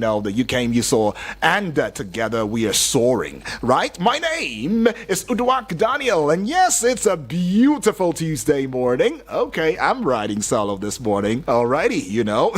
know that you came, you saw, and together we are soaring, right? My name is Uduak Daniel, and yes, it's a beautiful Tuesday morning. Okay, I'm riding solo this morning, alrighty, you know.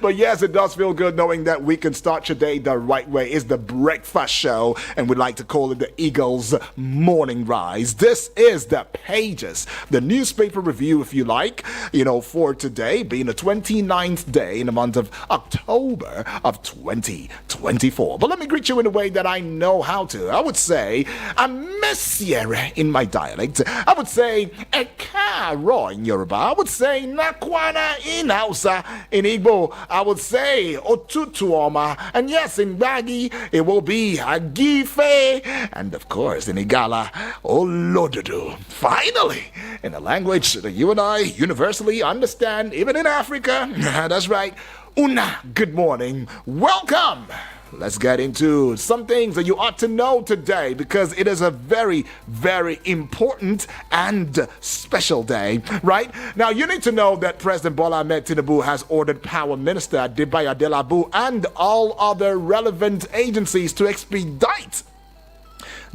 But yes, it does feel good knowing that we can start your day the right way. It's the breakfast show, and we'd like to call it the Eagles Morning Rise. This is the Pages, the newspaper review, if you like, you know, for today being the 29th day in the month of October of 2024. But let me greet you in a way that I know how to. I would say, a messiere in my dialect. I would say, ekaro in Yoruba. I would say, nakwana in Hausa. In Igbo, I would say, otutuoma. And yes, in Bagi, it will be agife. And of course, in Igala, olodudu. Finally, in a language that you and I universally understand, even in Africa. That's right. Una, good morning. Welcome. Let's get into some things that you ought to know today, because it is a very, very important and special day, right? Now, you need to know that President Bola Ahmed Tinubu has ordered Power Minister Adebayo Adelabu and all other relevant agencies to expedite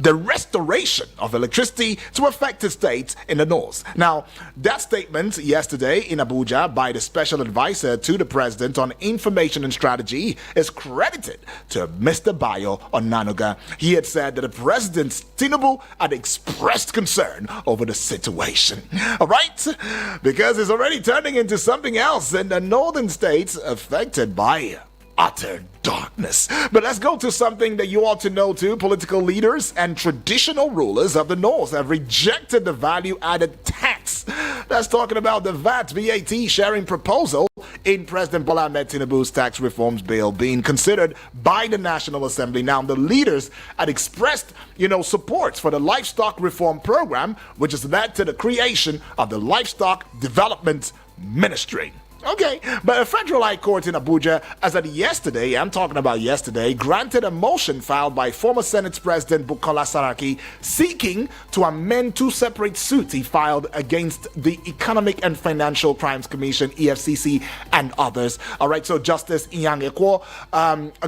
the restoration of electricity to affected states in the north. Now, that statement yesterday in Abuja by the special advisor to the president on information and strategy is credited to Mr. Bayo Onanuga. He had said that the president Tinubu had expressed concern over the situation. All right? Because it's already turning into something else in the northern states affected by utter darkness. But let's go to something that you ought to know too. Political leaders and traditional rulers of the North have rejected the value-added tax. That's talking about the VAT sharing proposal in President Bola Ahmed Tinubu's tax reforms bill being considered by the National Assembly. Now, the leaders had expressed, support for the livestock reform program, which has led to the creation of the Livestock Development Ministry. Okay, but a federal high court in Abuja, as of yesterday, I'm talking about yesterday, granted a motion filed by former Senate President Bukola Saraki seeking to amend two separate suits he filed against the Economic and Financial Crimes Commission, EFCC, and others. All right, so Justice Inyang Ekwo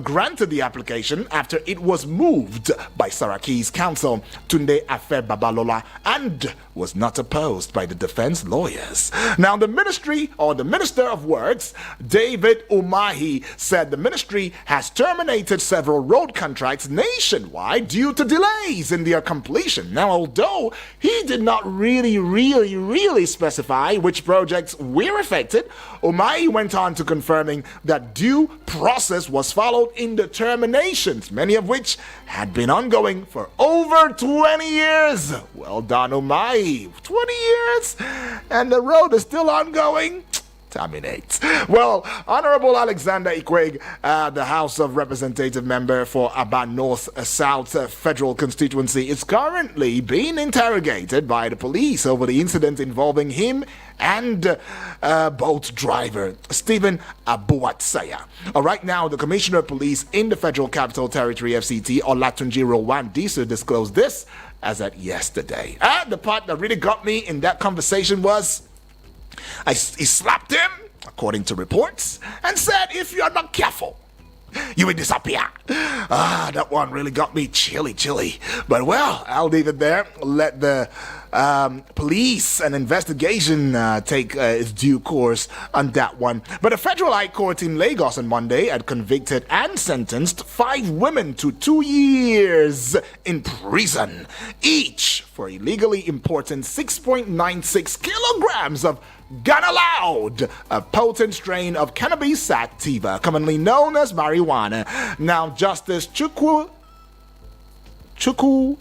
granted the application after it was moved by Saraki's counsel, Tunde Afe Babalola, and was not opposed by the defense lawyers. Now, the Minister of Works, David Umahi, said the ministry has terminated several road contracts nationwide due to delays in their completion. Now, although he did not really specify which projects were affected, Umahi went on to confirming that due process was followed in the terminations, many of which had been ongoing for over 20 years. Well done, Umahi. 20 years? And the road is still ongoing? Terminates. Well, Honorable Alexander Ikweg, the House of Representative member for Aba North South Federal Constituency, is currently being interrogated by the police over the incident involving him and boat driver Stephen Abuatsaya. Right now, the Commissioner of Police in the Federal Capital Territory, FCT, Olatunji Rowan-Disu, disclosed this as at yesterday. The part that really got me in that conversation was he slapped him, according to reports, and said, if you are not careful, you will disappear. That one really got me chilly. But well, I'll leave it there. Let the police and investigation take its due course on that one. But a federal high court in Lagos on Monday had convicted and sentenced 5 women to 2 years in prison, each for illegally importing 6.96 kilograms of Ghana Loud, a potent strain of cannabis sativa, commonly known as marijuana. Now, Justice Chukwu Jeku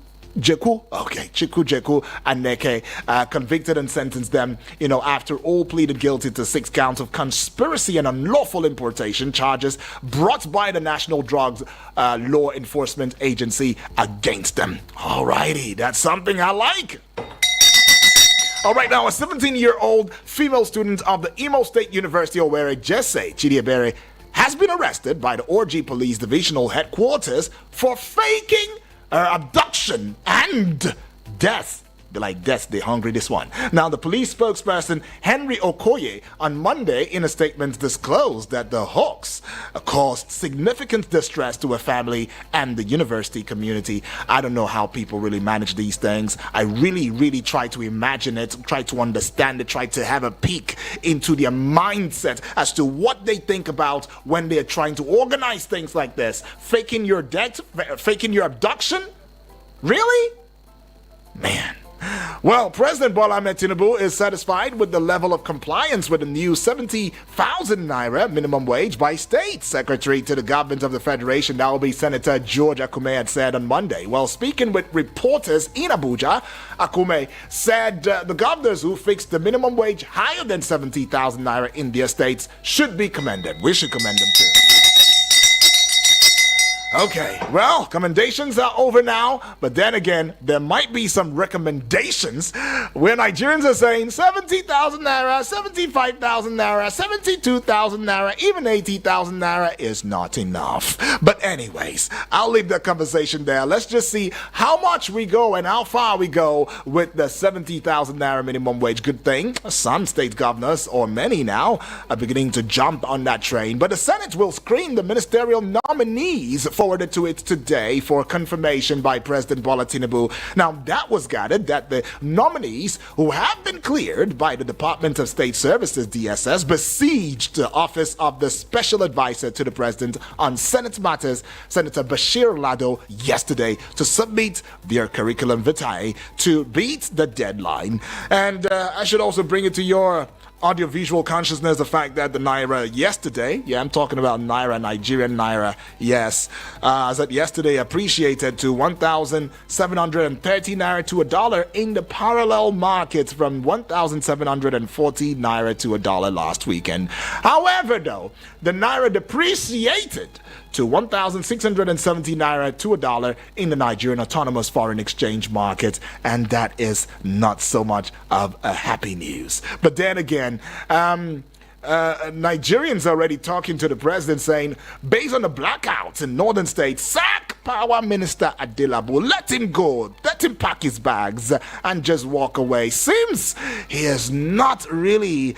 Aneke convicted and sentenced them, after all pleaded guilty to 6 counts of conspiracy and unlawful importation charges brought by the National Drugs Law Enforcement Agency against them. Alrighty, that's something I like. All right, now a 17-year-old female student of the Imo State University Owerri, Jesse Chidiebere, has been arrested by the Orji Police Divisional Headquarters for faking her abduction and death They're like, that's the hungry this one. Now, the police spokesperson Henry Okoye on Monday in a statement disclosed that the hoax caused significant distress to a family and the university community. I don't know how people really manage these things. I really try to imagine it, try to understand it, try to have a peek into their mindset as to what they think about when they're trying to organize things like this. Faking your death, faking your abduction? Really? Man. Well, President Bola Ahmed Tinubu is satisfied with the level of compliance with the new 70,000 naira minimum wage by state. Secretary to the government of the Federation, that will be Senator George Akume, had said on Monday. While speaking with reporters in Abuja, Akume said the governors who fixed the minimum wage higher than 70,000 naira in their states should be commended. We should commend them too. Okay, well, commendations are over now, but then again, there might be some recommendations where Nigerians are saying 70,000 naira, 75,000 naira, 72,000 naira, even 80,000 naira is not enough. But anyways, I'll leave that conversation there. Let's just see how much we go and how far we go with the 70,000 naira minimum wage. Good thing, some state governors, or many now, are beginning to jump on that train. But the Senate will screen the ministerial nominees forwarded to it today for confirmation by President Bola Tinubu. Now, that was gathered that the nominees who have been cleared by the Department of State Services, DSS, besieged the office of the Special Advisor to the President on Senate matters, Senator Bashir Lado, yesterday to submit their curriculum vitae to beat the deadline. And I should also bring it to your audiovisual consciousness the fact that the naira yesterday, I'm talking about naira, Nigerian naira, yes, that yesterday appreciated to 1,730 naira to $1 in the parallel market from 1,740 naira to $1 last weekend. However, though, the naira depreciated to 1,670 naira to $1 in the Nigerian Autonomous Foreign Exchange Market, and that is not so much of a happy news. But then again, Nigerians are already talking to the president saying, based on the blackouts in northern states, sack Power Minister Adelabu, let him go, let him pack his bags and just walk away. Seems he is not really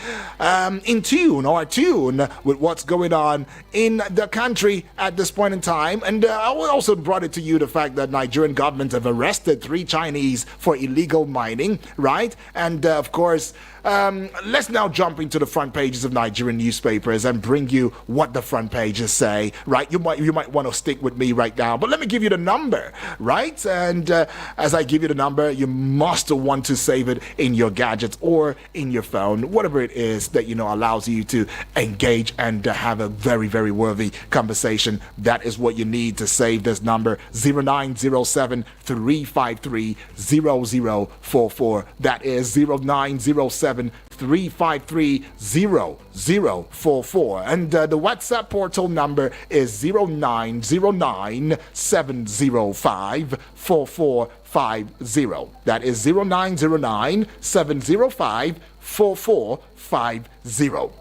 in tune or attuned with what's going on in the country at this point in time. And I also brought it to you the fact that Nigerian government have arrested 3 Chinese for illegal mining, right? And of course, let's now jump into the front pages of Nigerian newspapers and bring you what the front pages say, right? You might want to stick with me right now, but let me give you the number, right? And as I give you the number, you must want to save it in your gadgets or in your phone, whatever it is that allows you to engage and have a very worthy conversation. That is what you need to save this number: 0907 353 0044. That is 0907 353 0044. And the WhatsApp portal number is 0909 705 4450. That is 0909 705 4450.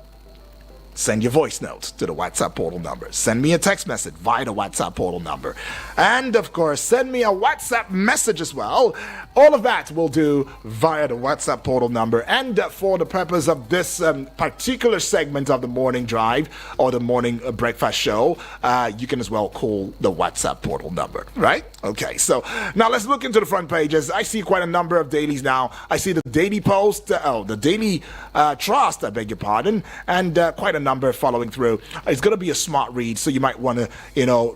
Send your voice notes to the WhatsApp portal number. Send me a text message via the WhatsApp portal number. And of course, send me a WhatsApp message as well. All of that we'll do via the WhatsApp portal number. And for the purpose of this particular segment of the morning drive or the morning breakfast show, you can as well call the WhatsApp portal number, right? Okay, so now let's look into the front pages. I see quite a number of dailies now. I see the Daily Post, the Daily Trust, I beg your pardon, and quite a number following through. It's going to be a smart read, so you might want to,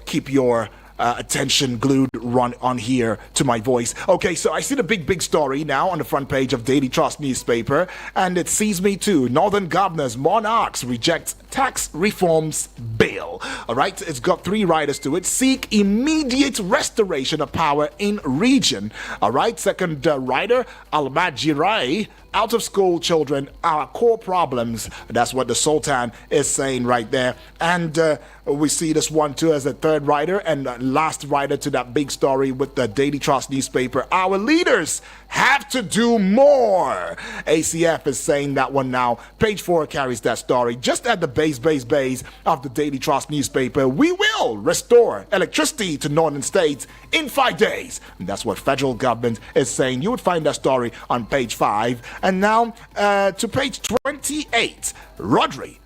keep your attention glued on here to my voice. Okay, so I see the big story now on the front page of Daily Trust newspaper, and it sees me too. Northern governors, monarchs reject tax reforms bill. All right, it's got 3 riders to it. Seek immediate restoration of power in region. All right, second rider, Almajirai out of school children are core problems. That's what the Sultan is saying right there. And we see this one too as a third writer and last writer to that big story with the Daily Trust newspaper. Our leaders have to do more. ACF is saying that one now. Page 4 carries that story. Just at the base of the Daily Trust newspaper, we will restore electricity to northern states in 5 days. And that's what federal government is saying. You would find that story on page 5. And now to page 28. Rodri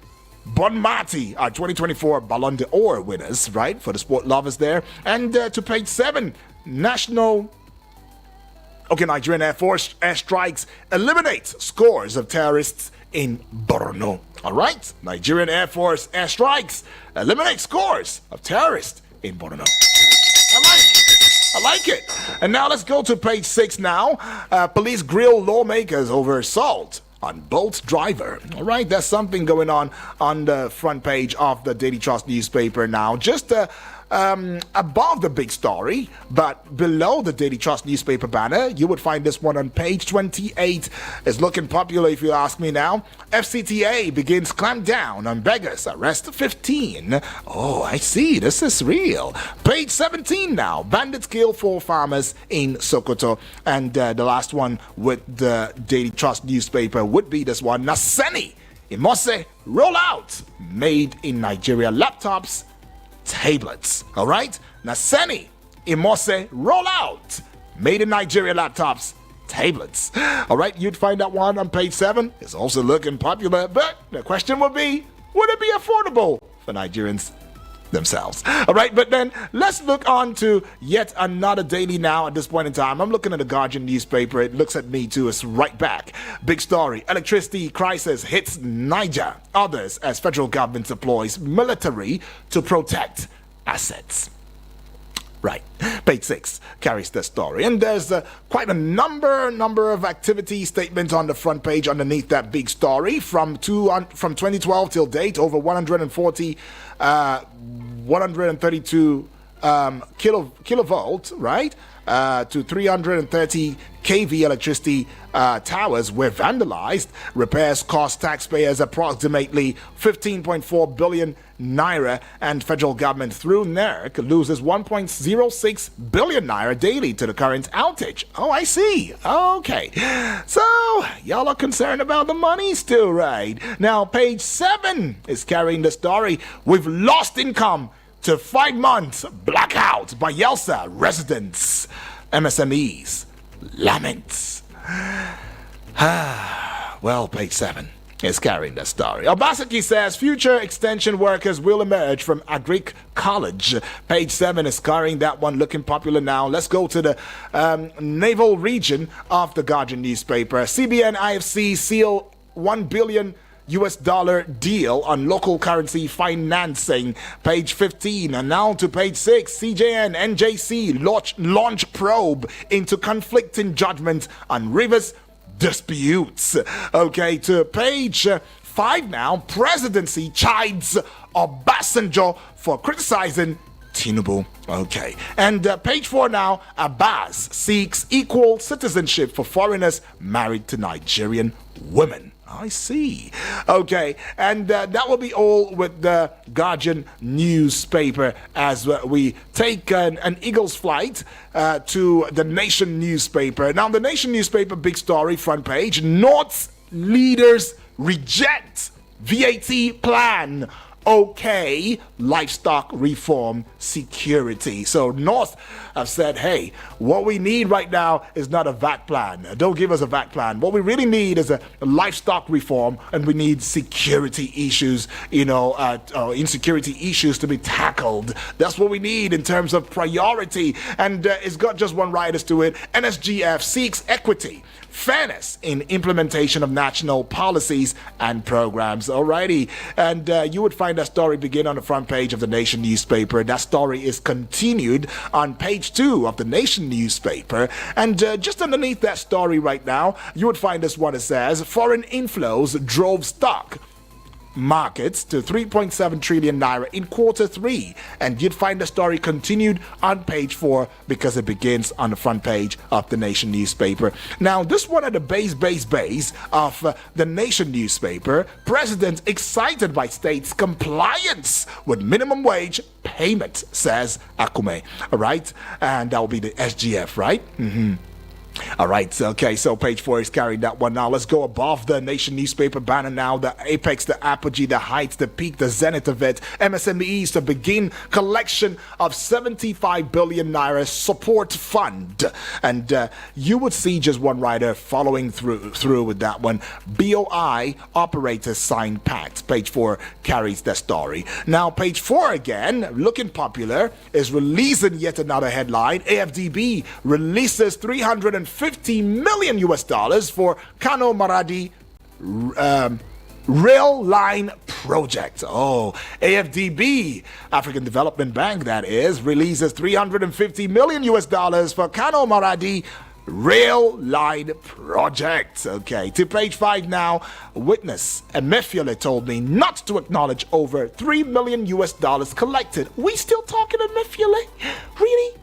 Bonmati, our 2024 Ballon d'Or winners, right, for the sport lovers there. And to page 7, Nigerian Air Force airstrikes eliminates scores of terrorists in Borno. All right, Nigerian Air Force airstrikes eliminate scores of terrorists in Borno. I like it. And now let's go to page 6 now. Police grill lawmakers over assault on Bolt driver. All right, there's something going on the front page of the Daily Trust newspaper now. Just above the big story, but below the Daily Trust newspaper banner, you would find this one on page 28. It's looking popular if you ask me now. FCTA begins clamp down on beggars, arrest 15. Oh, I see, this is real. Page 17 now. Bandits kill 4 farmers in Sokoto. And the last one with the Daily Trust newspaper would be this one. Naseni Imose rollout made in Nigeria laptops, tablets. All right, Naseni Imose rollout made in Nigeria laptops, tablets. All right, you'd find that one on page 7. It's also looking popular, but the question would be, would it be affordable for Nigerians themselves? All right, but then let's look on to yet another daily now at this point in time. I'm looking at the Guardian newspaper. It looks at me too. It's right back. Big story. Electricity crisis hits Niger. Others as federal government deploys military to protect assets. Right. Page 6 carries the story. And there's quite a number of activity statements on the front page underneath that big story. From 2012 till date, over 132 kilovolt, right, to 330 kV electricity towers were vandalized. Repairs cost taxpayers approximately 15.4 billion naira, and federal government through NERC loses 1.06 billion naira daily to the current outage. Oh, I see. Okay. So, y'all are concerned about the money still, right? Now, page 7 is carrying the story. We've lost income to 5 months blackout by Yelsa residents. MSMEs laments. Well, page 7 is carrying the story. Obaseki says future extension workers will emerge from Agric College. Page 7 is carrying that one, looking popular now. Let's go to the naval region of the Guardian newspaper. CBN IFC seal $1 billion deal on local currency financing. Page 15. And now to page 6. CJN NJC launch probe into conflicting judgment on Rivers disputes. Okay, to page 5 now. Presidency chides Obasanjo for criticizing Tinubu. Okay. And page 4 now. Abbas seeks equal citizenship for foreigners married to Nigerian women. I see. Okay, and that will be all with the Guardian newspaper as we take an Eagles flight to the Nation newspaper. Now, the Nation newspaper, big story, front page. North's leaders reject VAT plan. Okay, livestock reform security. So North have said, hey, what we need right now is not a VAT plan. Don't give us a VAT plan. What we really need is a livestock reform, and we need security issues, insecurity issues to be tackled. That's what we need in terms of priority. And it's got just one writer to it. NSGF seeks equity, fairness in implementation of national policies and programs. Alrighty, and you would find that story begin on the front page of the Nation newspaper. That story is continued on page 2 of the Nation newspaper, and just underneath that story right now, you would find this one. It says foreign inflows drove stock markets to 3.7 trillion naira in quarter 3. And you'd find the story continued on page 4 because it begins on the front page of the Nation newspaper. Now, this one at the base of the Nation newspaper, President excited by states' compliance with minimum wage payment, says Akume. All right, and that will be the SGF, right? All right, okay, so page 4 is carrying that one. Now let's go above the Nation newspaper banner now. The apex, the apogee, the height, the peak, the zenith of it. MSMEs to begin collection of 75 billion naira support fund. And you would see just one writer following through with that one. BOI operators signed pact. Page 4 carries the story. Now page 4 again, looking popular, is releasing yet another headline. AFDB releases 350 million US dollars for Kano Maradi rail line project. Oh, AFDB, African Development Bank that is, releases 350 million US dollars for Kano Maradi rail line project. Okay, to page 5 now. Witness Emefiele told me not to acknowledge over 3 million US dollars collected. We still talking Emefiele? Really?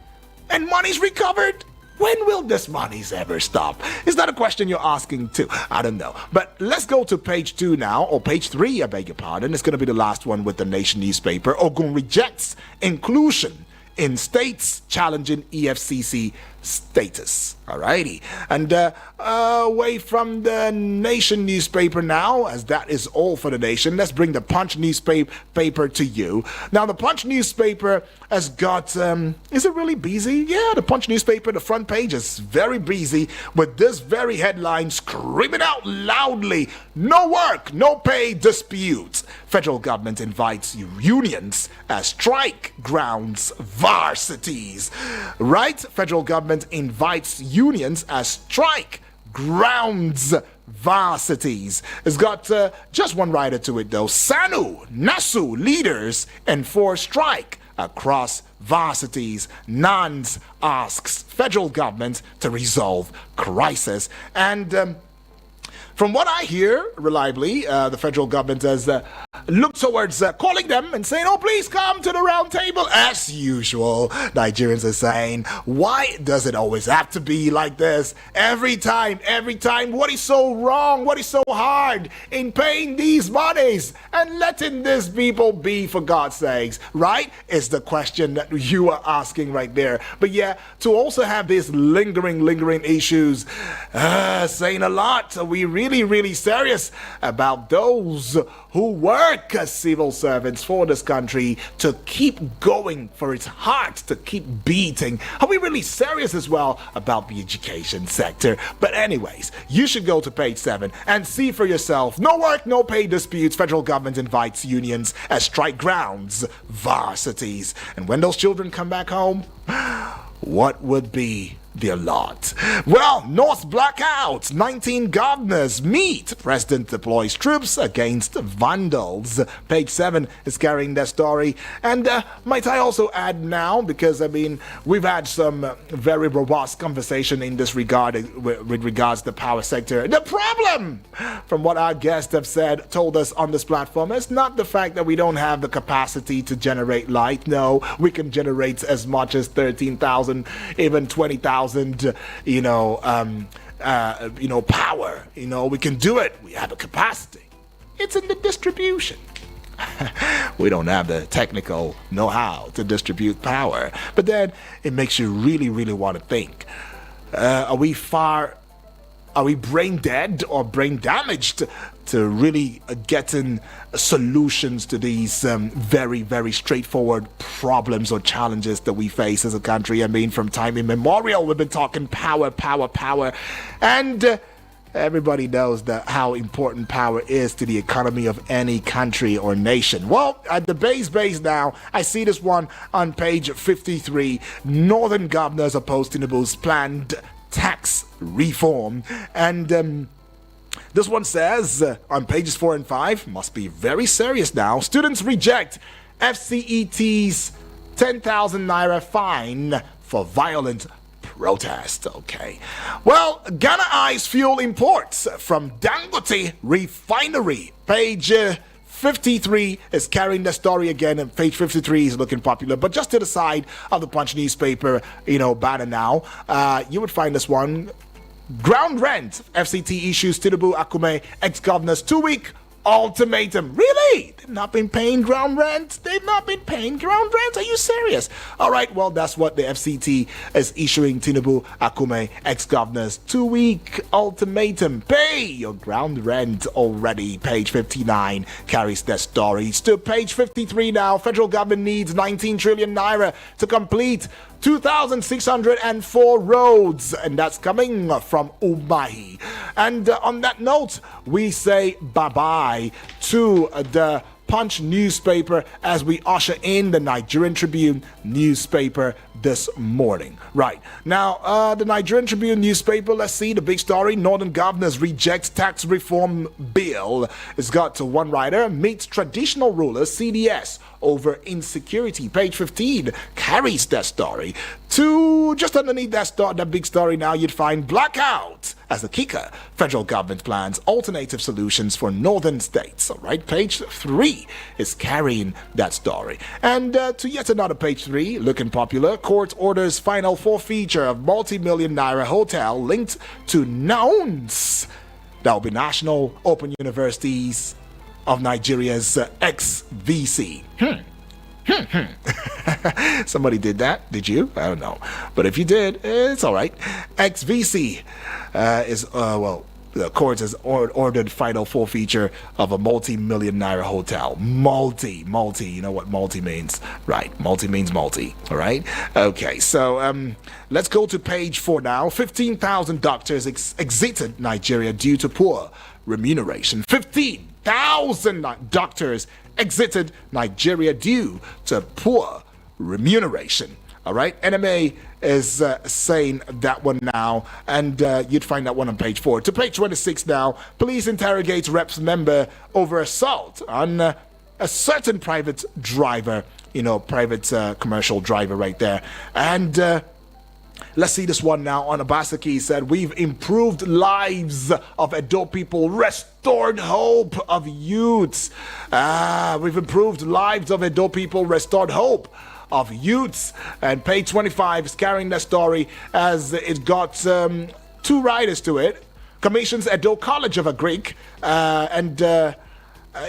And money's recovered? When will this monies ever stop? Is that a question you're asking too? I don't know. But let's go to page 2 now, or page 3, I beg your pardon. It's going to be the last one with the Nation newspaper. Ogun rejects inclusion in states challenging EFCC status. Alrighty. And away from the Nation newspaper now, as that is all for the Nation, let's bring the Punch newspaper to you. Now, the Punch newspaper has got, is it really busy? Yeah, the Punch newspaper, the front page is very busy with this very headline screaming out loudly: no work, no pay disputes. Federal government invites unions as strike grounds varsities. Right? Federal government invites unions as strike grounds varsities. It's got just one writer to it though. NASU leaders enforce strike across varsities. NANS asks federal government to resolve crisis. And from what I hear reliably, the federal government has looked towards calling them and saying, oh, please come to the round table. As usual, Nigerians are saying, why does it always have to be like this? Every time, what is so wrong? What is so hard in paying these monies and letting these people be, for God's sakes, right? Is the question that you are asking right there. But yeah, to also have these lingering issues, saying a lot. Are we really serious about those who work as civil servants for this country to keep going for its heart, to keep beating? Are we really serious as well about the education sector? But anyways, you should go to page 7 and see for yourself. No work, no pay disputes. Federal government invites unions as strike grounds varsities. And when those children come back home, what would be their lot? Well, North blackouts. 19 governors meet. President deploys troops against vandals. Page 7 is carrying that story. And might I also add now, because I mean, we've had some very robust conversation in this regard with regards to the power sector. The problem, from what our guests have said, told us on this platform, is not the fact that we don't have the capacity to generate light. No, we can generate as much as 13,000, even 20,000, power. We can do it. We have a capacity. It's in the distribution. We don't have the technical know-how to distribute power. But then it makes you really want to think. Are we brain dead or brain damaged to really getting solutions to these very straightforward problems or challenges that we face as a country? I mean, from time immemorial, we've been talking power. And everybody knows how important power is to the economy of any country or nation. Well, at the base now, I see this one on page 53. Northern governors oppose Tinubu's planned tax reform. And this one says on pages 4 and 5, must be very serious now. Students reject FCET's 10,000 naira fine for violent protest. Okay. Well, Ghana eyes fuel imports from Dangote refinery. Page 53 is carrying the story again, and page 53 is looking popular. But just to the side of the Punch newspaper, banner now, you would find this one. Ground rent. FCT issues Tinubu Akume ex-governors 2-week ultimatum. Really? They've not been paying ground rent? They've not been paying ground rent? Are you serious? All right, well, that's what the FCT is issuing Tinubu Akume ex-governors 2-week ultimatum. Pay your ground rent already. Page 59 carries that story. To page 53 now. Federal government needs 19 trillion naira to complete 2,604 roads, and that's coming from Umahi. And on that note, we say bye-bye to the Punch newspaper as we usher in the Nigerian Tribune newspaper this morning. Right. Now, the Nigerian Tribune newspaper, let's see the big story. Northern governors reject tax reform bill. It's got one writer, meets traditional rulers, CDS, over insecurity. Page 15 carries that story. To just underneath that big story now, you'd find blackout as the kicker. Federal government plans alternative solutions for northern states. All right, page 3 is carrying that story. And to yet another page 3, looking popular, court orders final forfeiture of multi-million naira hotel linked to nouns. That will be National Open Universities of Nigeria's ex-VC. Somebody did that? Did you? I don't know. But if you did, it's all right. Ex-VC the court has ordered final forfeiture of a multi-million naira hotel. Multi. You know what multi means? Right. Multi means multi. All right. Okay. So let's go to page 4 now. 15,000 doctors exited Nigeria due to poor remuneration. 15,000 doctors exited Nigeria due to poor remuneration. All right, NMA is saying that one now, and you'd find that one on page 4. To page 26 now, police interrogates reps member over assault on a certain private driver, private commercial driver right there. And let's see this one now. On Obaseki said, we've improved lives of Edo people, restored hope of youths. We've improved lives of Edo people, restored hope of youths. And page 25 is carrying that story as it got 2 writers to it. Commissions Edo College of Agric and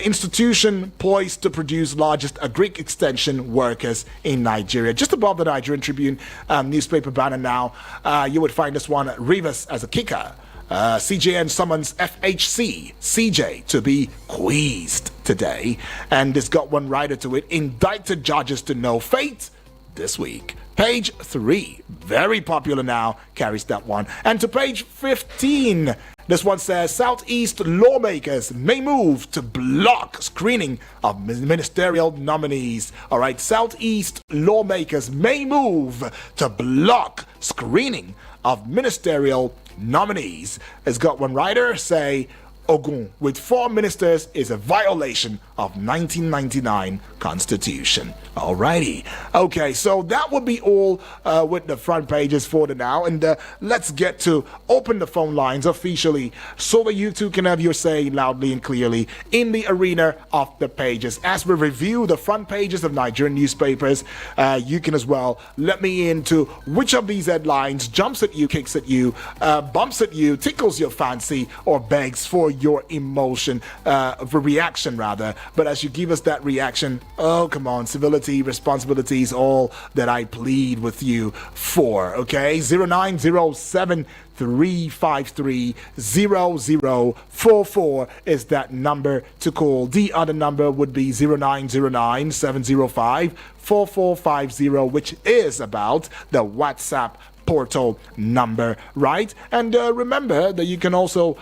institution poised to produce largest agric extension workers in Nigeria. Just above the Nigerian Tribune newspaper banner now, you would find this one, Rivers as a kicker. CJN summons FHC CJ to be quizzed today, and it's got one writer to it. Indicted judges to know fate this week. Page 3, very popular now, carries that one. And to page 15, this one says Southeast lawmakers may move to block screening of ministerial nominees. All right, Southeast lawmakers may move to block screening of ministerial nominees. Has got one writer say Ogun with 4 ministers is a violation of 1999 Constitution. Alrighty. Okay, so that would be all with the front pages for the now. And let's get to open the phone lines officially so that you two can have your say loudly and clearly in the arena of the pages. As we review the front pages of Nigerian newspapers, you can as well let me into which of these headlines jumps at you, kicks at you, bumps at you, tickles your fancy, or begs for your emotion, for reaction rather. But as you give us that reaction, oh come on, civility, responsibility is all that I plead with you for. Okay, 0907 353 0044 is that number to call. The other number would be 0909 705 4450, which is about the WhatsApp portal number, right? And remember that you can also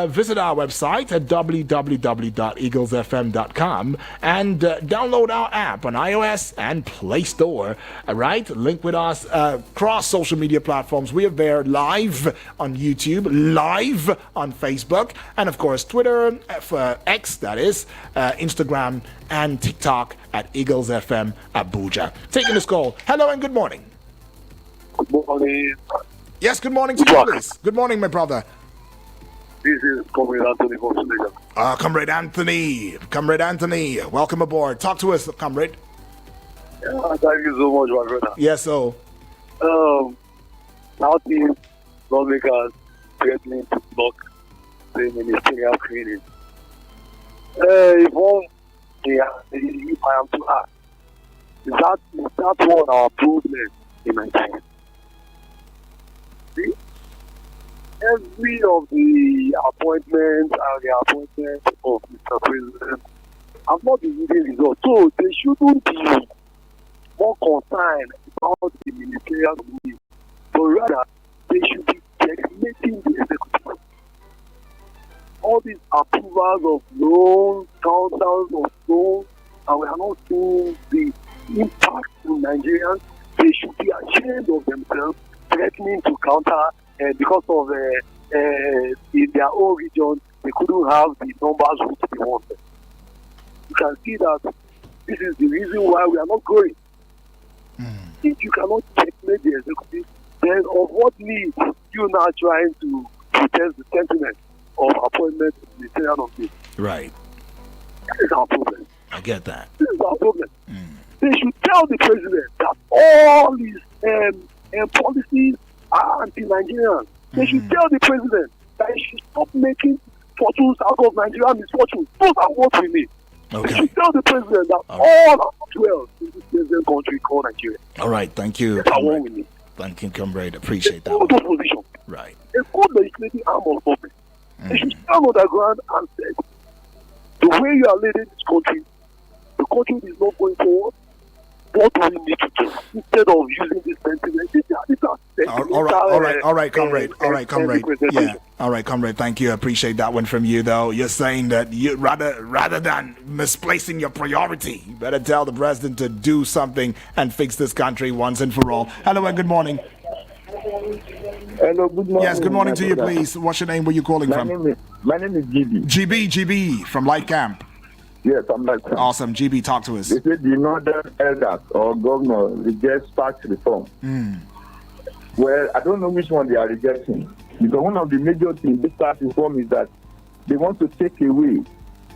visit our website at www.eaglesfm.com and download our app on iOS and Play Store, right? Link with us across social media platforms. We are there live on YouTube, live on Facebook, and of course Twitter, X that is, Instagram and TikTok at Eagles FM Abuja. Taking this call. Hello and good morning. Good morning. Yes, good morning to you, please. Good morning, my brother. This is Comrade Anthony from Senegal. Comrade Anthony, welcome aboard. Talk to us, comrade. Yeah, thank you so much, my brother. Yes, so. Southeast lawmakers threatening to block the ministerial cleaning. If I am to ask, is that one our problem in Nigeria? See? Every of the appointments and the appointments of Mr. President have not been yielding results. So they shouldn't be more concerned about the ministerial committee, but rather they should be checkmating the executive. All these approvals of loans, councils of loans, and we are not seeing the impact in Nigerians. They should be ashamed of themselves, threatening to counter because of in their own region they couldn't have the numbers which they wanted. You can see that this is the reason why we are not growing. If you cannot checkmate the executive, then of what need you now trying to protest the sentiment of appointment in the ministerial office? Right. That is our problem. I get that. This is our problem. They should tell the president that all his policies are anti-Nigerian. They should tell the president that he should stop making fortunes out of Nigerian misfortunes. Those are what we need. Okay. They should tell the president that all are not well in this present country called Nigeria. All right, thank you, That's what we comrade. need. Thank you, comrade. Appreciate that Those one. positions. Right. A good legislative arm of government. They should stand on the ground and say, the way you are leading this country, the country is not going forward. What do we need to do instead of using this sentiment? All right, comrade. Yeah, all right, comrade. Thank you. I appreciate that one from you, though. You're saying that you rather than misplacing your priority, you better tell the president to do something and fix this country once and for all. Hello and good morning. Hello, good morning. Yes, good morning to you, please. What's your name? Where you calling from? My name is GB. GB from Light Camp. Yes, I'm like Awesome. GB, talk to us. They say the northern elders or governor rejects tax reform. Well, I don't know which one they are rejecting. Because one of the major things this tax reform is that they want to take away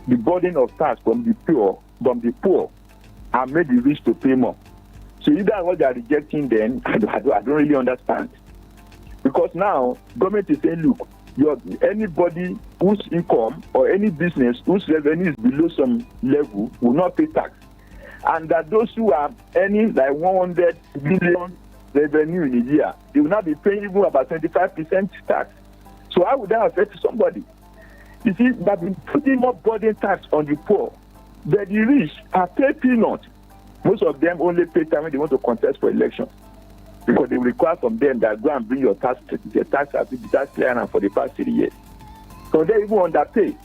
the burden of tax from the poor, and make the rich to pay more. So if that's what they are rejecting, then I don't really understand. Because now government is saying, look, anybody whose income or any business whose revenue is below some level will not pay tax, and that those who are earning like 100 billion revenue in a year, they will not be paying even about 25% tax. So how would that affect somebody? You see, they've been putting more burden tax on the poor, but the rich are paying peanuts. Most of them only pay time when they want to contest for elections, because they will require from them that go and bring your tax clearance for the past 3 years. So they even underpay.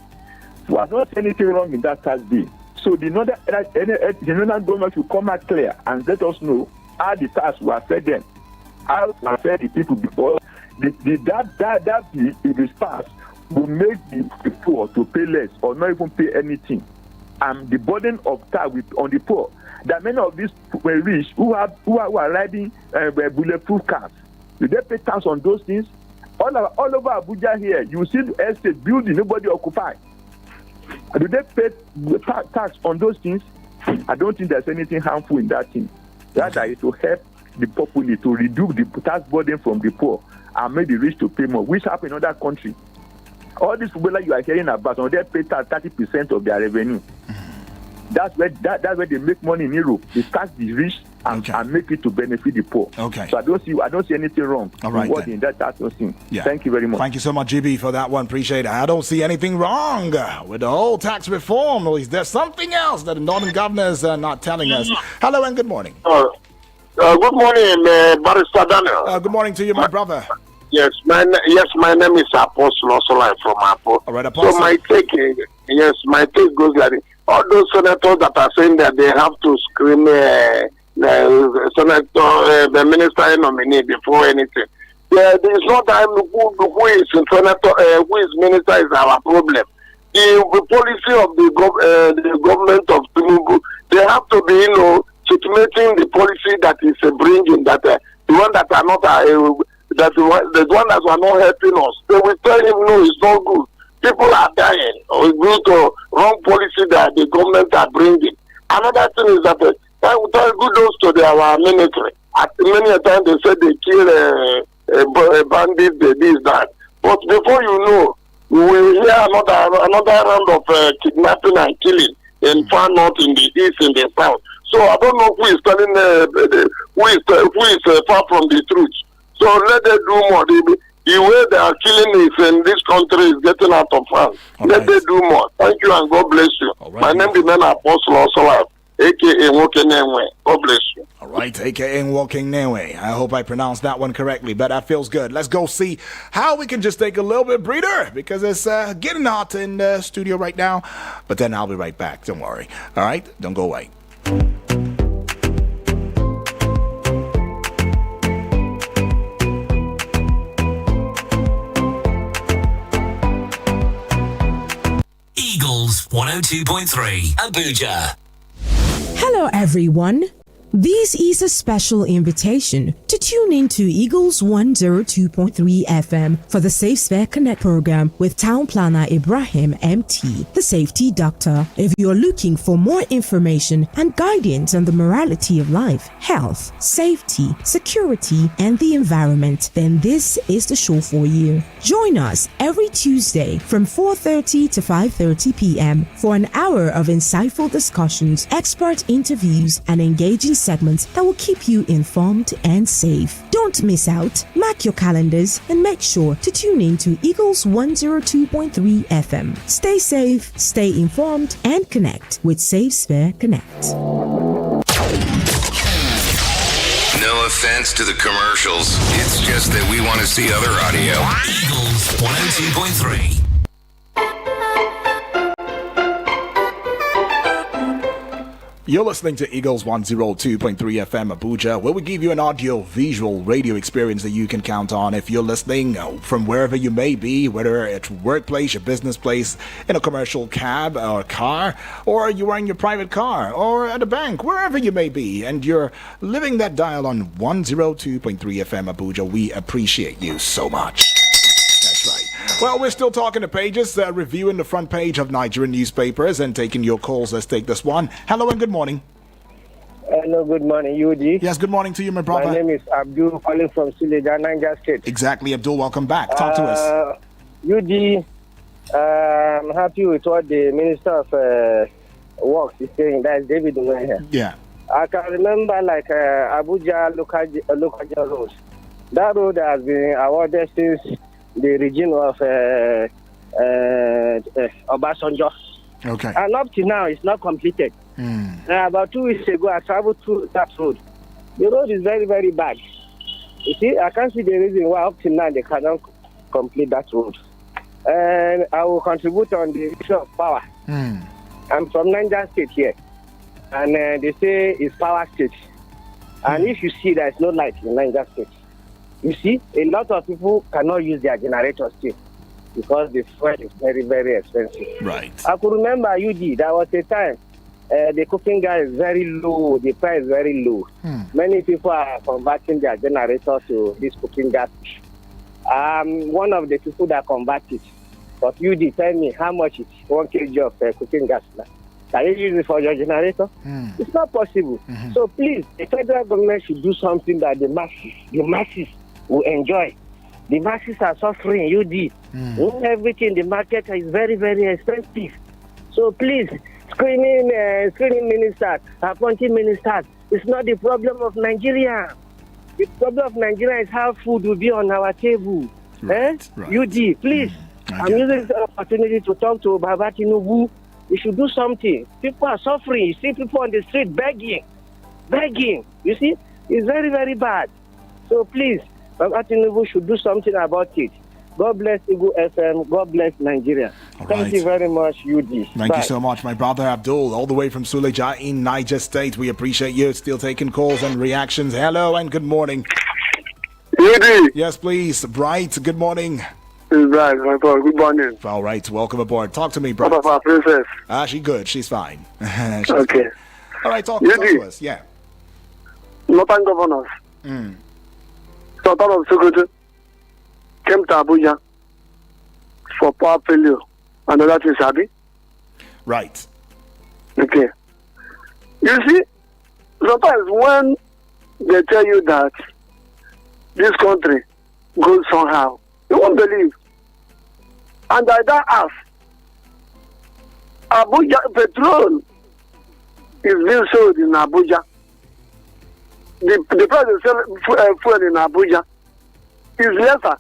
So I don't see anything wrong in that tax bill. So the northern government should come out clear and let us know how the tax will affect them, how it will affect the people, because that bill, if it's passed, will make the poor to pay less or not even pay anything. And the burden of tax on the poor, that many of these rich who are riding bulletproof cars, do they pay tax on those things? All over Abuja here, you see the estate building, nobody occupy. Do they pay tax on those things? I don't think there's anything harmful in that thing. Rather, it will help the populace to reduce the tax burden from the poor and make the rich to pay more, which happen in other countries. All these people that you are hearing about, they pay tax 30% of their revenue. That's where they make money in Europe. They tax the rich and make it to benefit the poor. Okay. So I don't see anything wrong. All right, in that tax thing. Yeah. Thank you very much. Thank you so much, GB, for that one. Appreciate it. I don't see anything wrong with the whole tax reform. Or is there something else that the northern governors are not telling us? Hello and good morning. Good morning, Barrister Daniel. Good morning to you, my brother. Yes, my name is Apostle Osola from Apo. All right, Apostle. So my take goes like this. All those senators that are saying that they have to screen the minister nominee before anything. There is no time who is senator, who is minister is our problem. The policy of the government of Tinubu, they have to be, situating the policy that is bringing that the one that are not the one that are not helping us. They will tell him no, it's not good. People are dying due to wrong policy that the government are bringing. Another thing is that tell kudos to our military. At many a time they said they kill a bandit, they this, that. But before you know, we will hear another round of kidnapping and killing in far north, in the east, in the south. So I don't know who is telling who is far from the truth. So let them do more. The way they are killing is in this country is getting out of hand. Let them do more. Thank you and God bless you. Right. My name is Apostle Osola, aka Walking Name. God bless you. All right, aka Walking Newe. I hope I pronounced that one correctly, but that feels good. Let's go see how we can just take a little bit breather because it's getting hot in the studio right now. But then I'll be right back. Don't worry. All right, don't go away. Eagles 102.3 Abuja. Hello, everyone. This is a special invitation to tune in to Eagles 102.3 FM for the Safe Spare Connect program with Town Planner Ibrahim MT, the safety doctor. If you're looking for more information and guidance on the morality of life, health, safety, security, and the environment, then this is the show for you. Join us every Tuesday from 4:30 to 5:30 p.m. for an hour of insightful discussions, expert interviews, and engaging segments that will keep you informed and safe. Don't miss out. Mark your calendars and make sure to tune in to Eagles 102.3 FM. Stay safe, stay informed, and connect with Safe Spare Connect. No offense to the commercials. It's just that we want to see other audio. Eagles 102.3. You're listening to Eagles 102.3 FM Abuja, where we give you an audio-visual radio experience that you can count on if you're listening from wherever you may be, whether it's workplace, your business place, in a commercial cab or car, or you are in your private car, or at a bank, wherever you may be, and you're living that dial on 102.3 FM Abuja. We appreciate you so much. That's right. Well, we're still talking to pages, reviewing the front page of Nigerian newspapers and taking your calls. Let's take this one. Hello and good morning. Hello, good morning, UD. Yes, good morning to you, my brother. My name is Abdul, calling from Suleja, Niger State. Exactly, Abdul. Welcome back. Talk to us. UD, I'm happy with what the Minister of Works is saying. That's David Umehe. Yeah. I can remember like Abuja local road. That road has been awarded since the regime of Obasanjo. Okay. And up to now, it's not completed. About 2 weeks ago, I traveled through that road. The road is very, very bad. You see, I can't see the reason why up to now they cannot complete that road. And I will contribute on the issue of power. I'm from Niger State here. And they say it's power state. And if you see, there's no light in Niger State. You see, a lot of people cannot use their generators still because the fuel is very, very expensive. Right. I could remember UD, there was a time the cooking gas is very low, the price is very low. Many people are converting their generators to this cooking gas. I'm one of the people that convert it. But UD, tell me how much is 1 kg of cooking gas now? Can you use it for your generator? It's not possible. So please, the federal government should do something that the masses will enjoy. The masses are suffering, UD. Everything in the market is very, very expensive. So please, screening ministers, appointing ministers, it's not the problem of Nigeria. The problem of Nigeria is how food will be on our table. Right. UD, please. I'm using this opportunity to talk to Baba Tinubu. We should do something. People are suffering. You see people on the street begging. You see, it's very, very bad. So please, Baba Tinubu should do something about it. God bless Eagle FM. God bless Nigeria. Thank you very much, UD. Thank you so much, my brother Abdul, all the way from Suleja in Niger State. We appreciate you still taking calls and reactions. Hello and good morning. UD. Yes, please. Bright, good morning. Right, my boy. Good morning. All right, welcome aboard. Talk to me, Bright. What about our princess? She's good. She's fine. She's Okay. good. All right, talk to us. Yeah. Northern governors. Sultan of Sokoto came to Abuja for power failure and other things, Abi. Right. Okay. You see, sometimes when they tell you that this country goes somehow, you won't believe. And I don't ask. Abuja petrol is being sold in Abuja. The price of fuel in Abuja is lesser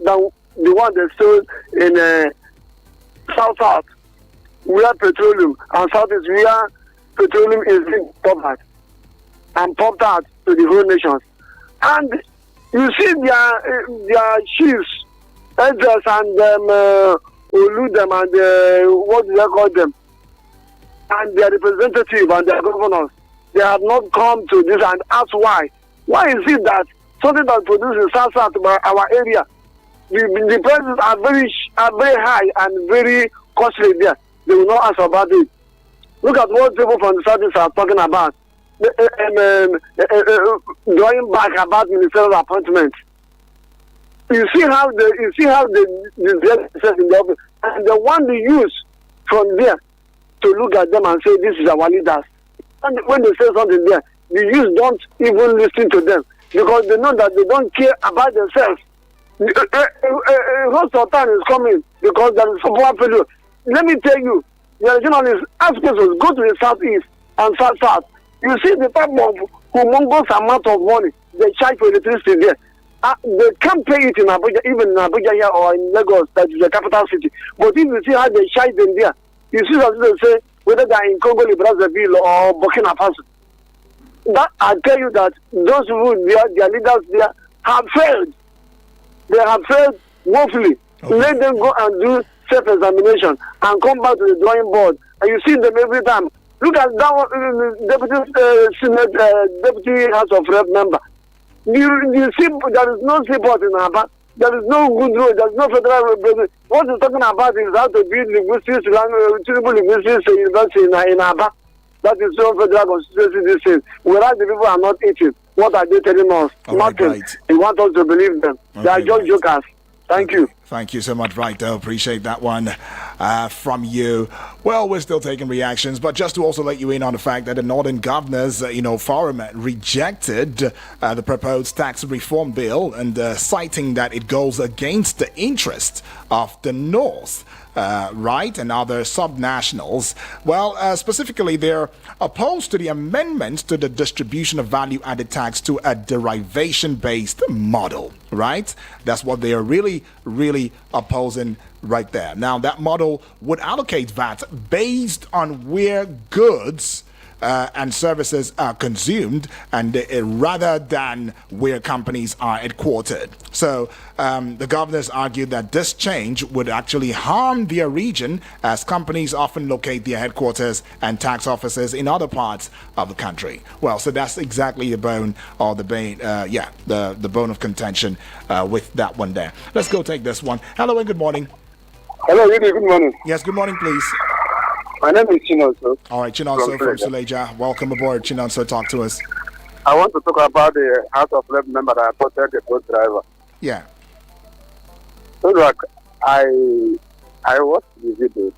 than the one they sold in South, where petroleum, and South is where petroleum is being pumped and pumped out to the whole nations. And you see their chiefs, elders and Oludem and what do they call them, and their representative and their governors, they have not come to this and ask why. Why is it that something that produces South by our area, the prices are very high and very costly there? They will not ask about it. Look at what people from the Southeast are talking about. Going back about ministerial appointments. You see how they in the office, and they want to use from there to look at them and say this is our leaders. And when they say something there, the youth don't even listen to them because they know that they don't care about themselves. Host of time is coming because there is popular failure. Let me tell you, the journalists ask questions, go to the southeast and south. You see the type of humongous amount of money they charge for electricity there. They can't pay it in Abuja, even in Abuja here or in Lagos, that is the capital city. But if you see how they charge them there, you see what they say, whether they are in Congo, Brazzaville or Burkina Faso. That I tell you that those who their leaders there have failed. They have failed woefully. Okay. Let them go and do self-examination and come back to the drawing board. And you see them every time. Look at that one, deputy House of Rep member. You see, there is no seaport in Aba. There is no good road. There is no federal road. What he's talking about is how to build linguistics, linguistics university in Aba. That is so federal constituency this is. Whereas the people are not eating. What are they telling us? Nothing. Right. They want us to believe them. Okay, they are just jokers. Thank you. Thank you so much, Right. I appreciate that one from you. Well, we're still taking reactions, but just to also let you in on the fact that the Northern Governors, Forum rejected the proposed tax reform bill and citing that it goes against the interest of the North. Right, and other subnationals. Well, specifically, they're opposed to the amendments to the distribution of value-added tax to a derivation-based model. Right, that's what they are really opposing right there. Now, that model would allocate VAT based on where goods and services are consumed, and rather than where companies are headquartered. So the governors argued that this change would actually harm their region, as companies often locate their headquarters and tax offices in other parts of the country. Well, so that's exactly the bone, or the bone of contention with that one there. Let's go take this one. Hello and good morning. Hello, good morning. Yes, good morning, please. My name is Chinonso. All right, Chinonso from Suleja. Welcome aboard, Chinonso. Talk to us. I want to talk about the House of Rep member that appointed the bus driver. Yeah. So, look, I watched the video.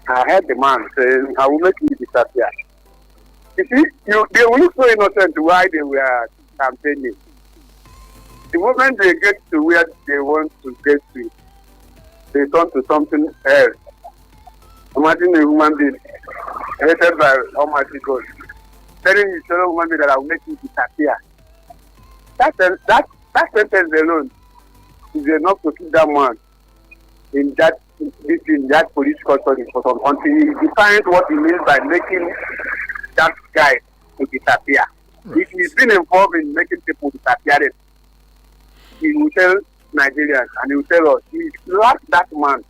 I heard the man saying, I will make you disappear. You see, they will look so innocent why they were campaigning. The moment they get to where they want to get to, they turn to something else. Imagine a human being hated by Almighty God, telling his fellow human being that I will make you disappear. That sentence alone is enough to keep that man in that political study for some until he defines what he means by making that guy to disappear. Right. If he's been involved in making people disappear, he will tell Nigerians and he will tell us, he slapped that man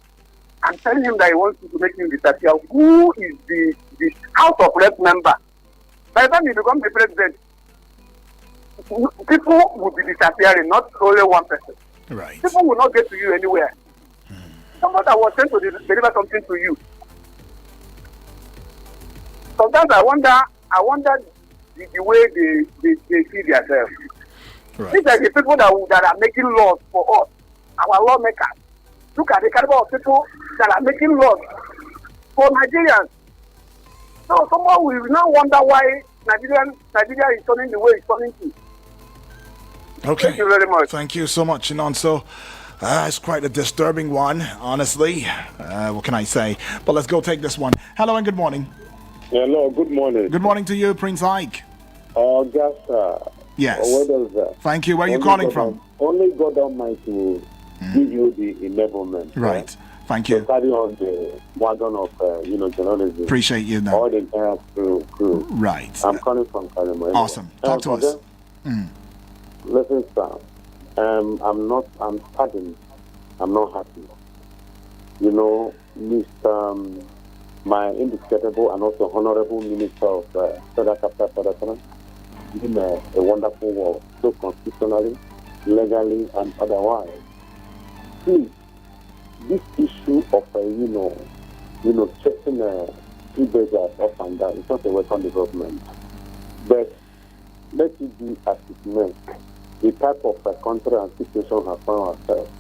and telling him that he wants to make him disappear. Who is the House of Rep member? By the time he becomes the president, people will be disappearing, not only one person. Right. People will not get to you anywhere. Someone that was sent to deliver something to you. Sometimes I wonder the way they see themselves. Right. These are the people that are making laws for us, our lawmakers. Look at the caliber of people that are making laws for Nigerians. So someone will now wonder why Nigeria is turning the way it's turning to. Okay. Thank you very much. Thank you so much, Inonso. It's quite a disturbing one, honestly. What can I say? But let's go take this one. Hello and good morning. Hello, good morning. Good morning to you, Prince Ike. Just, Yes. What is that? Thank you. Where are you calling from? Only God Almighty will give you the enablement. Right. Thank To you. carry on the wagon of, journalism. Appreciate you now. All the entire crew. Right. I'm calling from Kalimo. Awesome. Talk to us. Listen, sir. I'm saddened. I'm not happy. You know, Mr. My indisputable and also honorable Minister of Federal Capital Federation did a wonderful work, so constitutionally, legally, and otherwise. Please, this issue of chasing three beggars up and down is not a welcome development. But let it be as it may. The type of country and situation we have found ourselves.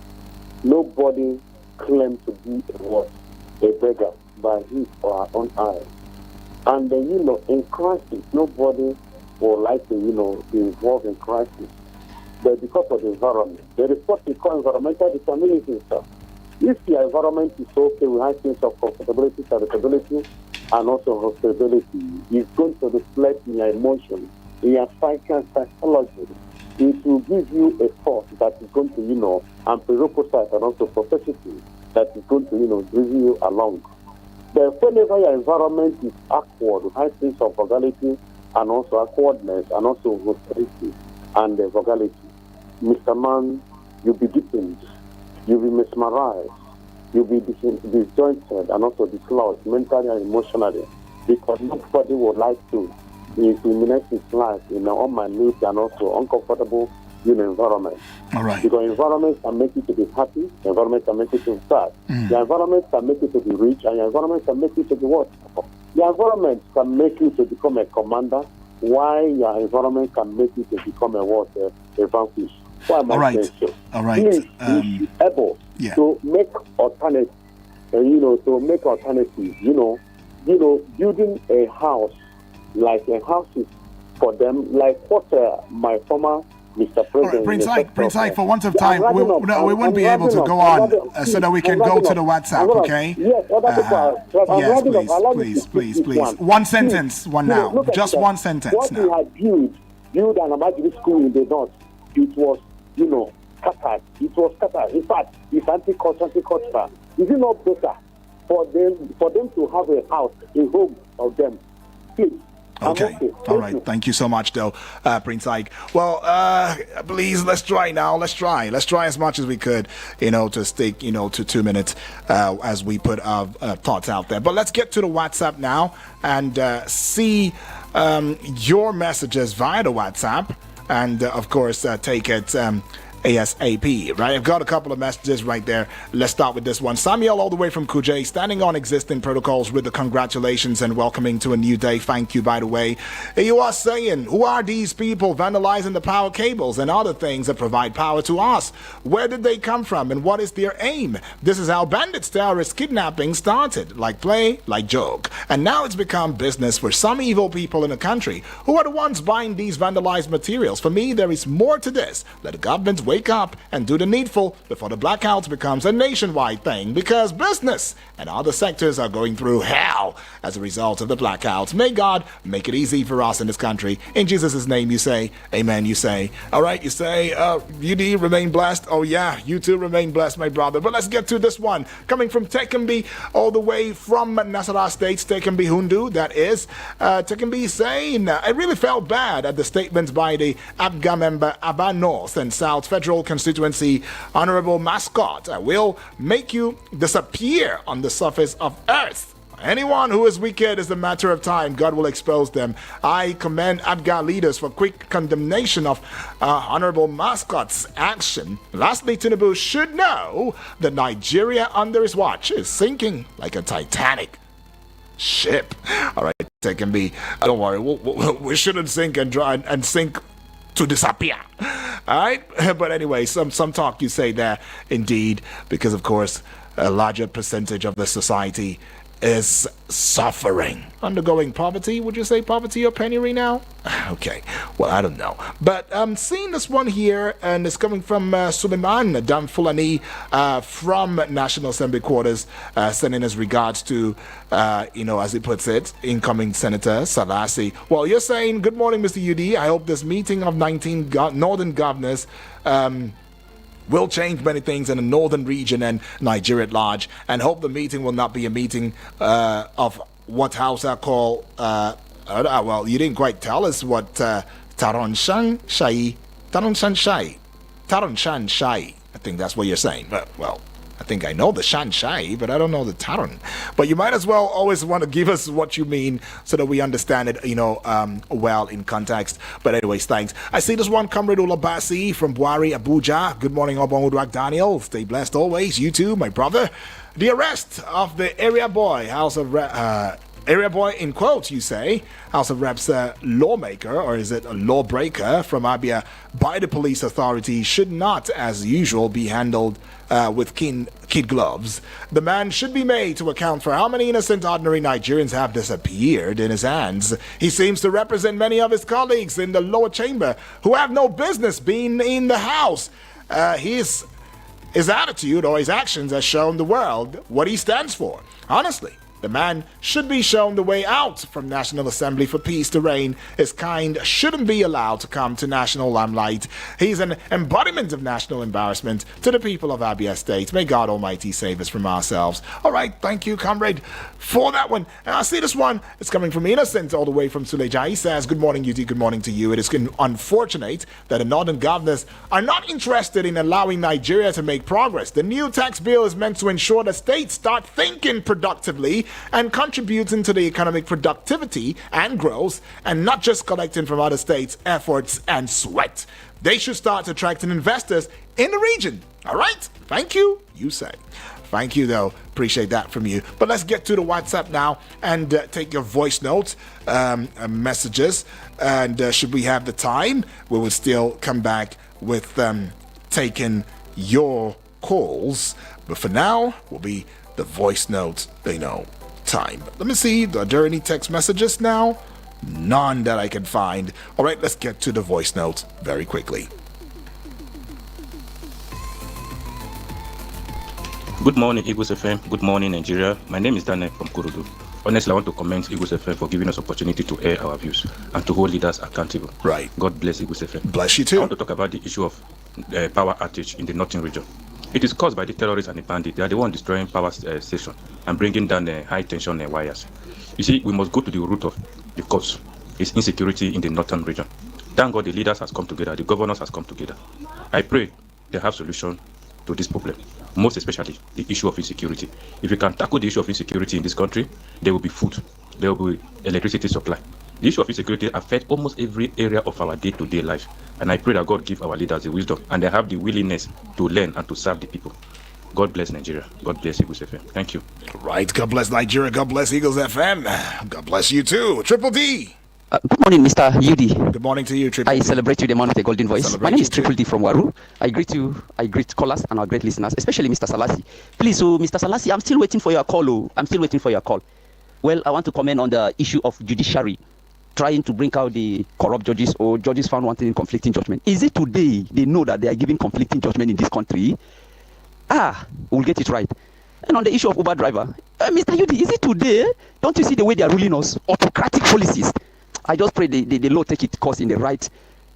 Nobody claims to be a beggar by his or her own eyes. And in crisis, nobody would like to, be involved in crisis. But because of the environment, there is what we call environmental determinism, sir. If the environment is okay, we have things of comfortability, salutability, and also hospitality, it's going to reflect in your emotions, in your psychology. It will give you a force that is going to, and prerequisite and also propensity that is going to, drive you along. But whenever your environment is awkward, high sense of vulgarity and also awkwardness and also hostility and vulgarity, Mr. Man, you'll be deepened, you'll be mesmerized, you'll be disjointed and also dislodged mentally and emotionally because nobody would like to eliminate his life in an unminute and also uncomfortable environment. All right. Because environment can make you to be happy, environment can make you to be sad. Your environment can make you to be rich, and your environment can make you to be what? Your environment can make you to become a commander, while your environment can make you to become a what? A vanquish. Why am I saying so? All right. Please, you should be able to make alternatives, building a house, like a house is for them, like what my former Mr. President. Prince Ike, for want of time, we won't be able to go on so that we can go to the WhatsApp, okay? Yes, other people are. Yes, please. One sentence, now. Just one sentence what now. We had built an Amajiri school in the north, it was, scattered. It was scattered. In fact, it's anti-culture. Is it not better for them to have a house, a home of them? Please. Okay. All right. Thank you so much, though, Prince Ike. Well, please, let's try now. Let's try as much as we could, to stick, to 2 minutes as we put our thoughts out there. But let's get to the WhatsApp now and see your messages via the WhatsApp and, of course, take it ASAP, right? I've got a couple of messages right there. Let's start with this one. Samuel, all the way from Kuje, standing on existing protocols with the congratulations and welcoming to a new day. Thank you, by the way. You are saying, who are these people vandalizing the power cables and other things that provide power to us? Where did they come from and what is their aim? This is how bandits, terrorists, kidnapping started, like play, like joke. And now it's become business for some evil people in the country. Who are the ones buying these vandalized materials? For me, there is more to this. Let the government wake up and do the needful before the blackouts becomes a nationwide thing, because business and other sectors are going through hell as a result of the blackouts. May God make it easy for us in this country. In Jesus' name you say, amen, you say. All right, you say, UD, remain blessed. Oh yeah, you too remain blessed, my brother. But let's get to this one. Coming from Tekambi, all the way from Nasarawa State, Tekambi Hundu, that is. Tekambi saying, I really felt bad at the statements by the ABGA member Aba North and South Federal Constituency Honorable Mascot. I will make you disappear on the surface of earth. Anyone who is wicked is a matter of time. God will expose them. I commend ABGA leaders for quick condemnation of Honorable Mascot's action. Lastly, Tinubu should know that Nigeria under his watch is sinking like a Titanic ship. All right, that can be. Don't worry, we shouldn't sink and sink to disappear. All right, but anyway, some talk you say there, indeed, because of course a larger percentage of the society is suffering, undergoing poverty. Would you say poverty or penury now? Okay, well, I don't know. But I'm seeing this one here, and it's coming from Suleiman Damfulani from National Assembly quarters, sending his regards to, as he puts it, incoming Senator Salasi. Well, you're saying, good morning, Mr. UD. I hope this meeting of 19 northern governors will change many things in the northern region and Nigeria at large, and hope the meeting will not be a meeting of what Hausa call, well, you didn't quite tell us what Taronshan Shai, I think that's what you're saying, but, well, I think I know the Shan Shai, but I don't know the Taron. But you might as well always want to give us what you mean so that we understand it, well in context. But anyways, thanks. I see this one, Comrade Olabasi from Buari, Abuja. Good morning, Obon Udwak Daniel. Stay blessed always. You too, my brother. The arrest of the area boy, area boy in quotes, you say, House of Reps lawmaker, or is it a lawbreaker from Abia by the police authority should not, as usual, be handled with kid gloves. The man should be made to account for how many innocent ordinary Nigerians have disappeared in his hands. He seems to represent many of his colleagues in the lower chamber who have no business being in the House. His attitude or his actions has shown the world what he stands for. Honestly, the man should be shown the way out from National Assembly for peace to reign. His kind shouldn't be allowed to come to national limelight. He's an embodiment of national embarrassment to the people of Abia State. May God Almighty save us from ourselves. All right, thank you, comrade, for that one. And I see this one. It's coming from Innocent all the way from Suleja. He says, good morning, UD, good morning to you. It is unfortunate that the northern governors are not interested in allowing Nigeria to make progress. The new tax bill is meant to ensure that states start thinking productively and contributing to the economic productivity and growth, and not just collecting from other states' efforts and sweat. They should start attracting investors in the region. All right? Thank you, you say. Thank you, though. Appreciate that from you. But let's get to the WhatsApp now and take your voice notes, messages. And should we have the time, we will still come back with taking your calls. But for now, will be the voice notes, time. Let me see, are there any text messages now? None that I can find. All right, let's get to the voice notes very quickly. Good morning, Eagles FM. Good morning, Nigeria. My name is Daniel from Kurudu. Honestly, I want to commend Eagles FM for giving us opportunity to air our views and to hold leaders accountable. Right. God bless Eagles FM. Bless you too. I want to talk about the issue of power outage in the northern region. It is caused by the terrorists and the bandits. They are the one destroying power station and bringing down the high tension wires. You see, we must go to the root of the cause. It's insecurity in the northern region. Thank God the leaders has come together, the governors has come together. I pray they have solution to this problem, most especially the issue of insecurity. If we can tackle the issue of insecurity in this country, there will be food, there will be electricity supply. The issue of insecurity affects almost every area of our day-to-day life. And I pray that God give our leaders the wisdom and they have the willingness to learn and to serve the people. God bless Nigeria. God bless Eagles FM. Thank you. Right. God bless Nigeria. God bless Eagles FM. God bless you too. Triple D. Good morning, Mr. Yudi. Good morning to you, Triple D. I celebrate you, the man with the golden voice. My name is Triple D from Waru. I greet callers and our great listeners, especially Mr. Salasi. Please, Mr. Salasi, I'm still waiting for your call. I'm still waiting for your call. Well, I want to comment on the issue of judiciary trying to bring out the corrupt judges or judges found wanting in conflicting judgment. Is it today they know that they are giving conflicting judgment in this country? We'll get it right. And on the issue of Uber driver, Mr. Yudi, is it today? Don't you see the way they are ruling us? Autocratic policies. I just pray the law take its course in the right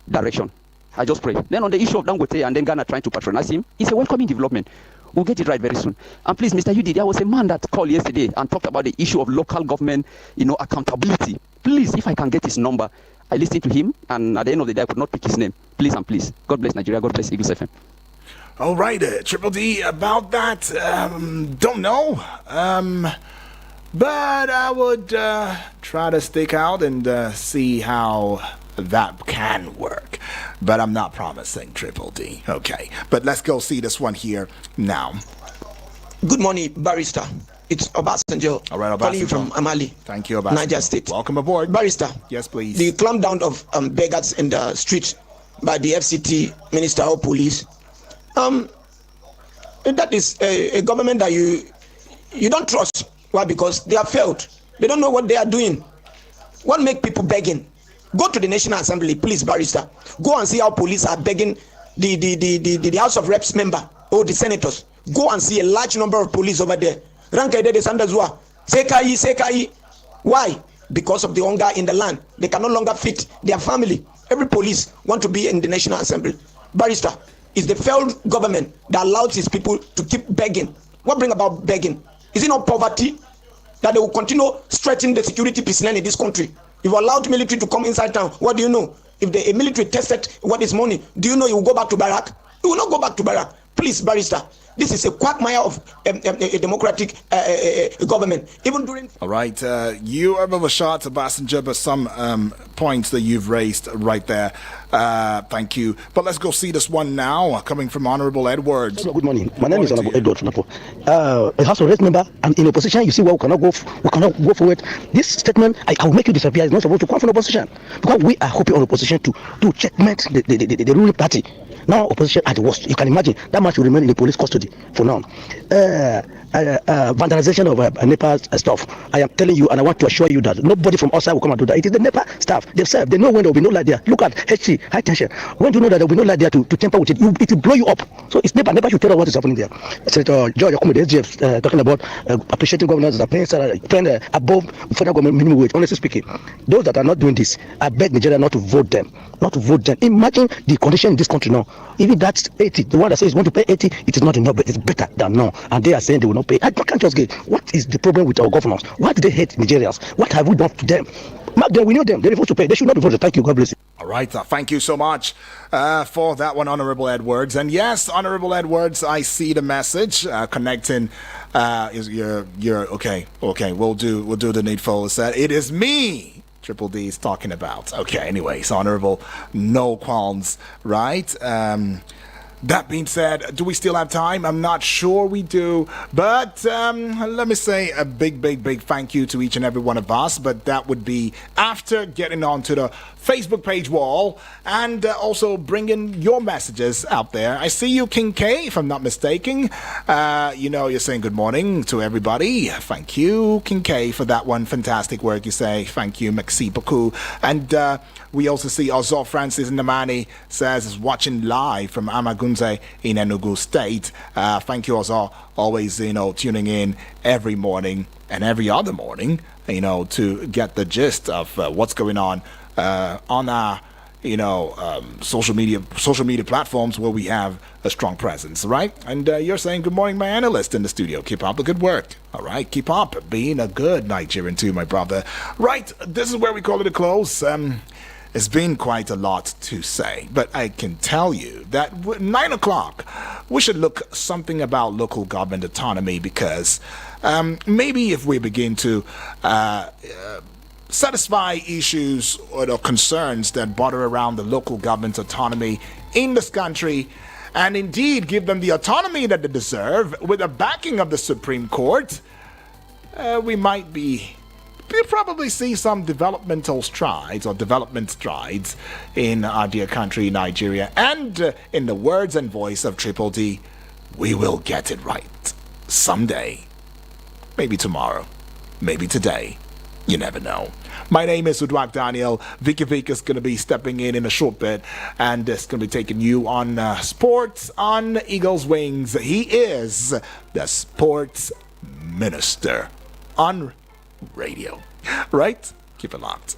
direction. I just pray. Then on the issue of Dangote and then Ghana trying to patronize him, it's a welcoming development. We'll get it right very soon. And please, Mr. Yudi, there was a man that called yesterday and talked about the issue of local government, accountability. Please, if I can get his number, I listened to him, and at the end of the day, I could not pick his name. Please and please. God bless Nigeria. God bless Eagles FM. All right, Triple D, about that, don't know. But I would try to stick out and see how that can work. But I'm not promising, Triple D. Okay, but let's go see this one here now. Good morning, Barrister. It's Obasanjo. All right, Obasanjo. Calling you from Amali. Thank you, Obasanjo. Niger State. Welcome aboard. Barrister. Yes, please. The clampdown of beggars in the street by the FCT Minister of Police. That is a government that you don't trust. Why? Because they have failed. They don't know what they are doing. What make people begging? Go to the National Assembly, please, barrister. Go and see how police are begging the House of Reps member or the senators. Go and see a large number of police over there. Rankaide de Sandazua. Sekai. Why? Because of the hunger in the land. They can no longer feed their family. Every police want to be in the National Assembly. Barrister, it's the failed government that allows its people to keep begging. What bring about begging? Is it not poverty? That they will continue stretching the security personnel in this country. If you allowed military to come inside town, what do you know? If the military tested what is money, do you know you will go back to barrack? You will not go back to barrack. Please, barrister, this is a quagmire of a democratic government. Even during... All right, you are of a shot, Obasanjo, but some points that you've raised right there. Thank you. But let's go see this one now, coming from Honorable Edwards. Good morning. My name is Honorable Edwards. A House of Reps member, and in opposition, you see why we cannot go forward. This statement, I will make you disappear. It's not supposed to come from opposition, because we are hoping on opposition to checkmate the ruling party. Now opposition at the worst. You can imagine that much will remain in the police custody for now. Vandalization of NEPA stuff. I am telling you, and I want to assure you that nobody from outside will come and do that. It is the NEPA staff themselves. They know when there will be no light there. Look at HC, high tension. When do you know that there will be no light there to tamper with it? It will blow you up. So it's NEPA. NEPA should tell us what is happening there. Senator George Akume, the SGF, talking about appreciating governors that are paying above federal government minimum wage. Honestly speaking, those that are not doing this, I beg Nigeria not to vote them. Not to vote them. Imagine the condition in this country now. Even that's 80. The one that says want to pay 80, it is not enough, but it's better than no. And they are saying they will not pay. I can't just get what is the problem with our governors? Why do they hate Nigerians? What have we done to them? Mark them, we know them. They refuse to pay. They should not be voted. Thank you. God bless you. All right, thank you so much for that one, Honorable Edwards. And yes, Honorable Edwards, I see the message connecting. You're okay. We'll do the needful. It is me. Triple D is talking about. Okay, anyways, Honorable, no qualms, right? That being said, do we still have time? I'm not sure we do, but let me say a big thank you to each and every one of us, but that would be after getting onto the Facebook page wall and also bringing your messages out there. I see you, King K, if I'm not mistaken. You're saying good morning to everybody. Thank you, King K, for that one. Fantastic work, you say. Thank you, Maxi Baku. And we also see Ozor Francis Namani says is watching live from Amagunze in Enugu State. Thank you, Ozor. Always, tuning in every morning and every other morning, to get the gist of what's going on our social media platforms where we have a strong presence, right? And you're saying good morning, my analyst in the studio. Keep up the good work. All right, keep up being a good Nigerian too, my brother. Right, this is where we call it a close. It's been quite a lot to say, but I can tell you that 9 o'clock we should look something about local government autonomy, because maybe if we begin to satisfy issues or concerns that border around the local government autonomy in this country, and indeed give them the autonomy that they deserve with the backing of the Supreme Court, we'll probably see some development strides in our dear country, Nigeria. And in the words and voice of Triple D, we will get it right someday. Maybe tomorrow, maybe today. You never know. My name is Uduak Daniel. Vicky Vic is going to be stepping in a short bit, and it's going to be taking you on sports on Eagles Wings. He is the sports minister on radio. Right? Keep it locked.